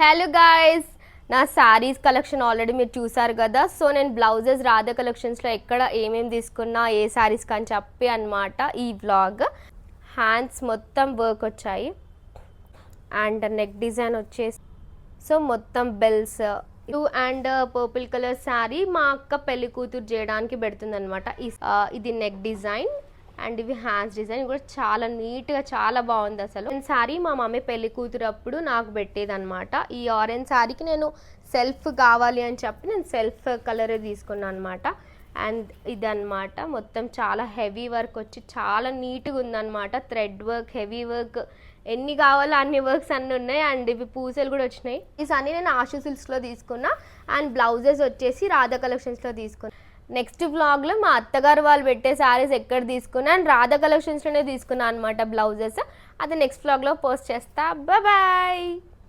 Hello guys, నా saris collection already మీరు చూసారు కదా. సో నేను బ్లౌజెస్ రాధా కలెక్షన్స్లో ఎక్కడ ఏమేమి తీసుకున్నా ఏ శారీస్ కానీ చెప్పి అనమాట ఈ వ్లాగ్. హ్యాండ్స్ మొత్తం వర్క్ వచ్చాయి అండ్ నెక్ డిజైన్ వచ్చేసి సో మొత్తం bells. Blue and purple colour sari మా అక్క పెళ్లి కూతురు చేయడానికి పెడుతుంది అనమాట. ఇది నెక్ డిజైన్ అండ్ ఇవి హ్యాండ్స్ డిజైన్ కూడా చాలా నీట్గా చాలా బాగుంది అసలు. ఈ శారీ మా మమ్మీ పెళ్లి కూతురు అప్పుడు నాకు పెట్టేది అనమాట. ఈ ఆరెంజ్ శారీకి నేను సెల్ఫ్ కావాలి అని చెప్పి నేను సెల్ఫ్ కలర్ తీసుకున్నాను అనమాట. అండ్ ఇదన్నమాట మొత్తం చాలా హెవీ వర్క్ వచ్చి చాలా నీట్గా ఉందన్నమాట. థ్రెడ్ వర్క్, హెవీ వర్క్, ఎన్ని కావాలో అన్ని వర్క్స్ అన్నీ ఉన్నాయి. అండ్ ఇవి పూసలు కూడా వచ్చినాయి. ఈ అన్నీ నేను ఆషు సిల్క్స్లో తీసుకున్నా అండ్ బ్లౌజెస్ వచ్చేసి రాధా కలెక్షన్స్లో తీసుకున్నా. నెక్స్ట్ వ్లాగ్లో మా అత్తగారు వాళ్ళు పెట్టే శారీస్ ఎక్కడ తీసుకున్నా అండ్ రాధా కలెక్షన్స్లోనే తీసుకున్నా అనమాట బ్లౌజెస్. అది నెక్స్ట్ వ్లాగ్లో పోస్ట్ చేస్తా. బాయ్.